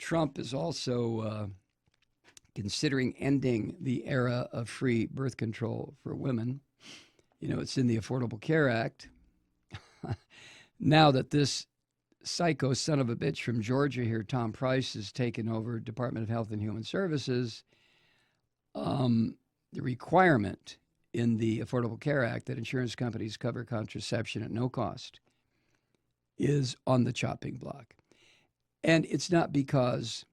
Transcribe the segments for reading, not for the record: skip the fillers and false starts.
Trump is also considering ending the era of free birth control for women. You know, it's in the Affordable Care Act. Now that this psycho son of a bitch from Georgia here, Tom Price, has taken over Department of Health and Human Services, the requirement in the Affordable Care Act that insurance companies cover contraception at no cost is on the chopping block. And it's not because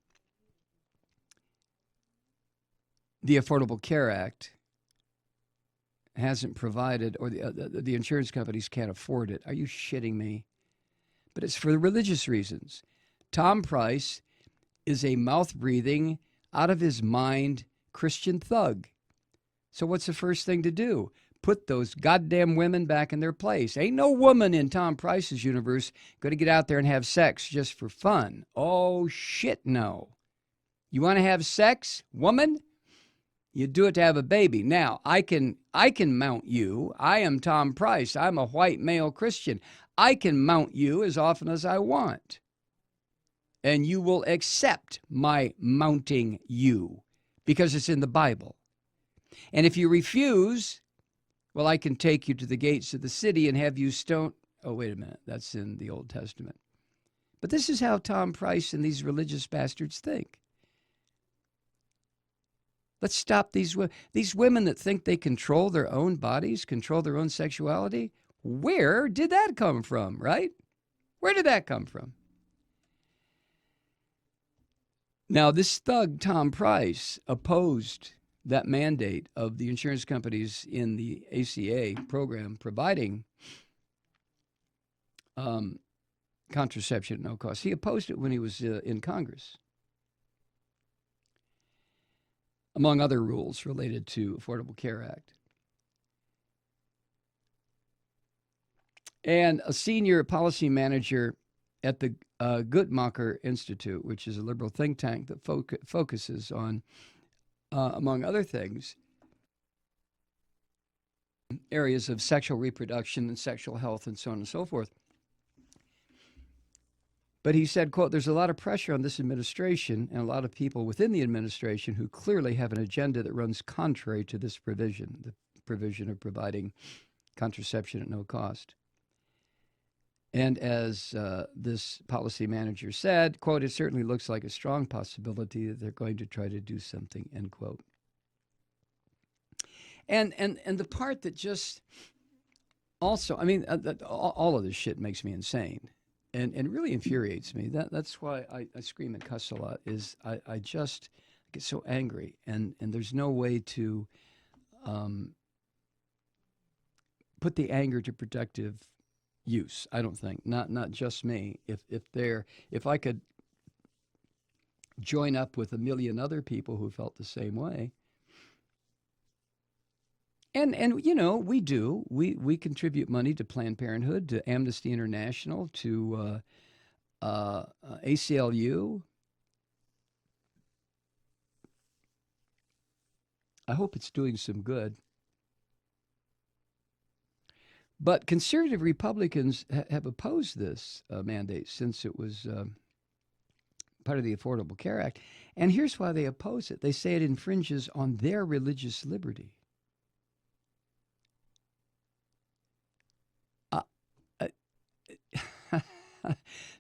the Affordable Care Act hasn't provided, or the insurance companies can't afford it. Are you shitting me? But it's for religious reasons. Tom Price is a mouth-breathing, out-of-his-mind Christian thug. So what's the first thing to do? Put those goddamn women back in their place. Ain't no woman in Tom Price's universe going to get out there and have sex just for fun. Oh, shit, no. You want to have sex, woman? You do it to have a baby. Now, I can mount you. I am Tom Price. I'm a white male Christian. I can mount you as often as I want. And you will accept my mounting you because it's in the Bible. And if you refuse, well, I can take you to the gates of the city and have you stoned. Oh, wait a minute. That's in the Old Testament. But this is how Tom Price and these religious bastards think. Let's stop these women that think they control their own bodies, control their own sexuality. Where did that come from, right? Where did that come from? Now, this thug, Tom Price, opposed that mandate of the insurance companies in the ACA program providing contraception at no cost. He opposed it when he was in Congress, among other rules related to Affordable Care Act. And a senior policy manager at the Guttmacher Institute, which is a liberal think tank that focuses on, among other things, areas of sexual reproduction and sexual health and so on and so forth. But he said, quote, there's a lot of pressure on this administration and a lot of people within the administration who clearly have an agenda that runs contrary to this provision, the provision of providing contraception at no cost. And as this policy manager said, quote, it certainly looks like a strong possibility that they're going to try to do something, end quote. And the part that just also, I mean, all of this shit makes me insane. And really infuriates me. That's why I scream and cuss a lot, is I just get so angry. And there's no way to put the anger to productive use, I don't think. Not just me. If I could join up with a million other people who felt the same way. And you know, we do. We contribute money to Planned Parenthood, to Amnesty International, to ACLU. I hope it's doing some good. But conservative Republicans have opposed this mandate since it was part of the Affordable Care Act. And here's why they oppose it. They say it infringes on their religious liberty.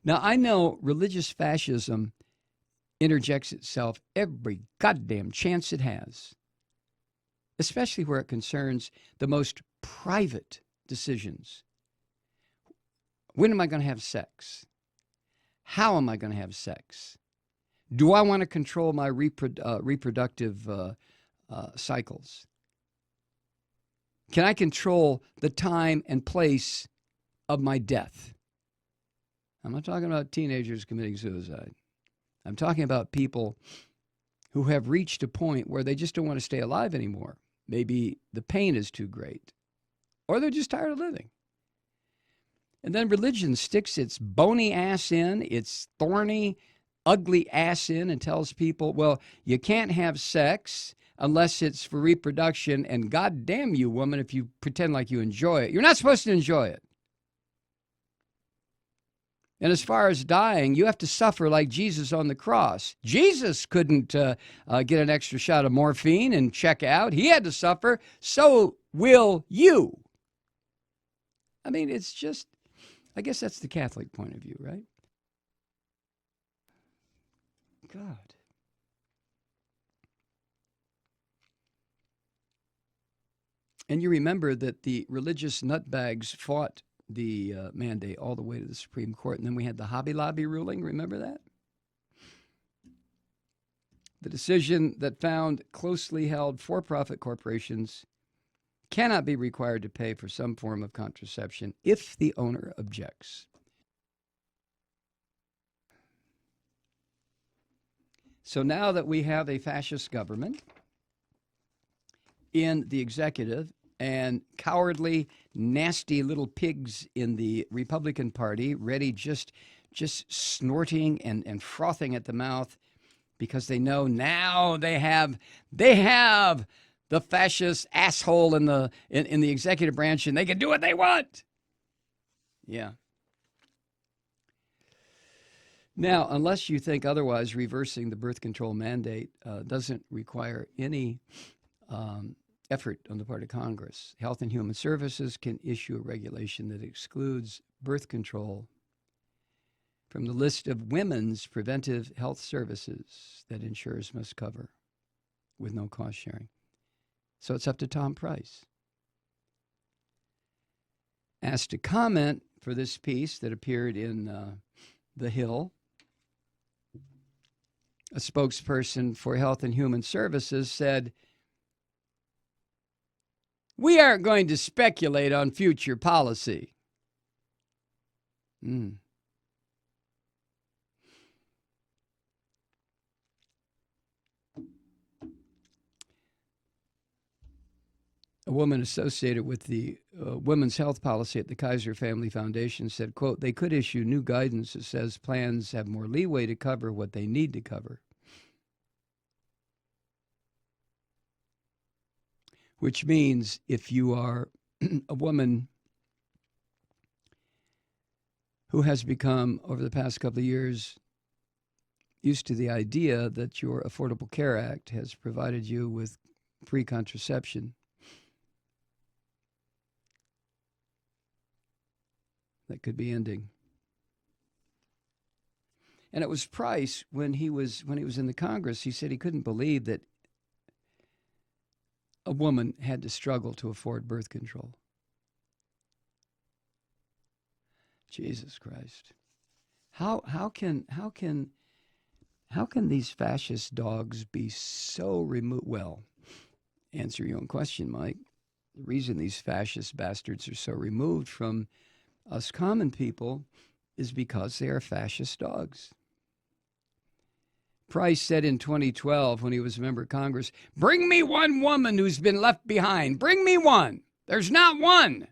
Now, I know religious fascism interjects itself every goddamn chance it has, especially where it concerns the most private decisions. When am I going to have sex? How am I going to have sex? Do I want to control my reproductive cycles? Can I control the time and place of my death? I'm not talking about teenagers committing suicide. I'm talking about people who have reached a point where they just don't want to stay alive anymore. Maybe the pain is too great, or they're just tired of living. And then religion sticks its bony ass in, its thorny, ugly ass in, and tells people, well, you can't have sex unless it's for reproduction, and God damn you, woman, if you pretend like you enjoy it. You're not supposed to enjoy it. And as far as dying, you have to suffer like Jesus on the cross. Jesus couldn't get an extra shot of morphine and check out. He had to suffer. So will you. I mean, it's just, I guess that's the Catholic point of view, right? God. And you remember that the religious nutbags fought the mandate all the way to the Supreme Court. And then we had the Hobby Lobby ruling. Remember that? The decision that found closely held for-profit corporations cannot be required to pay for some form of contraception if the owner objects. So now that we have a fascist government in the executive and cowardly, nasty little pigs in the Republican Party ready just snorting and frothing at the mouth because they know now they have the fascist asshole in the executive branch and they can do what they want. Yeah. Now, unless you think otherwise, reversing the birth control mandate doesn't require any effort on the part of Congress. Health and Human Services can issue a regulation that excludes birth control from the list of women's preventive health services that insurers must cover with no cost sharing. So it's up to Tom Price. Asked to comment for this piece that appeared in The Hill, a spokesperson for Health and Human Services said, "We aren't going to speculate on future policy." A woman associated with the women's health policy at the Kaiser Family Foundation said, quote, "They could issue new guidance that says plans have more leeway to cover what they need to cover." Which means if you are a woman who has become, over the past couple of years, used to the idea that your Affordable Care Act has provided you with free contraception, that could be ending. And it was Price when he was in the Congress. He said he couldn't believe that a woman had to struggle to afford birth control. Jesus Christ! How can these fascist dogs be so removed? Well, answer your own question, Mike. The reason these fascist bastards are so removed from us common people is because they are fascist dogs. Price said in 2012 when he was a member of Congress, "Bring me one woman who's been left behind. Bring me one. There's not one.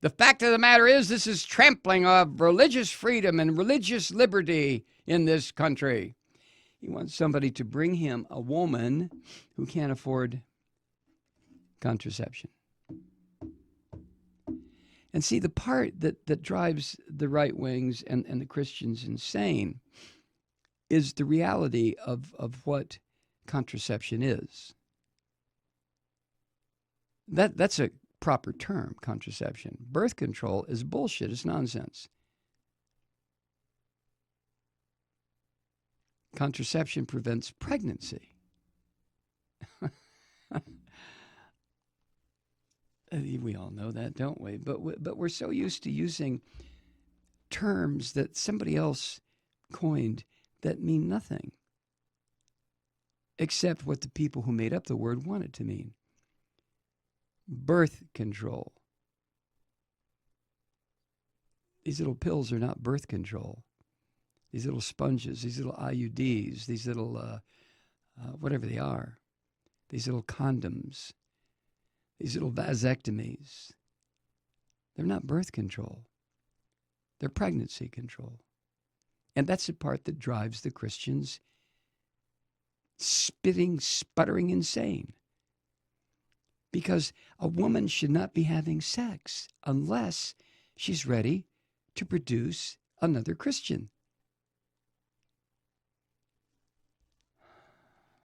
The fact of the matter is this is trampling of religious freedom and religious liberty in this country." He wants somebody to bring him a woman who can't afford contraception. And see, the part that drives the right wings and the Christians insane is the reality of what contraception is. That's a proper term, contraception. Birth control is bullshit. It's nonsense. Contraception prevents pregnancy. We all know that, don't we? But we're so used to using terms that somebody else coined that mean nothing except what the people who made up the word wanted to mean. Birth control. These little pills are not birth control. These little sponges, these little IUDs, these little whatever they are, these little condoms, these little vasectomies, they're not birth control. They're pregnancy control. And that's the part that drives the Christians spitting, sputtering insane. Because a woman should not be having sex unless she's ready to produce another Christian.